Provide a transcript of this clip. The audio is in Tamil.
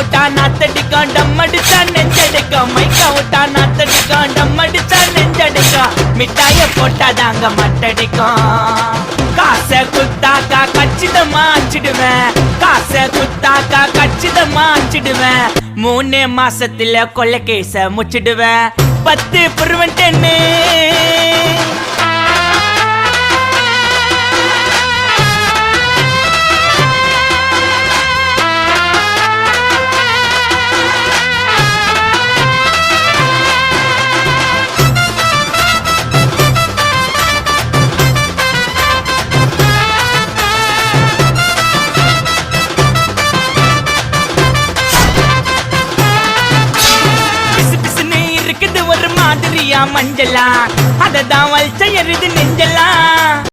விட்டா நாத்தடிக்கும் டம் அடிச்சா நெஞ்சடிக்கும் மைக்கா விட்டா நாத்தடிக்கும் டம் அடிச்சா நெஞ்சடிக்கும் மிட்டாய போட்டாதாங்க மட்டடிக்கும் காசை குத்தாக்கா கச்சிதமா அச்சிடுவேன் காசை குத்தாக்கா கச்சிதமா அச்சிடுவேன் 3 மாசத்துல கொள்ள கேச முச்சிடுவேன் 10 புருவன்டேன்னு மஞ்சளா அததான் வல்ச்ச எருது நெஞ்சலா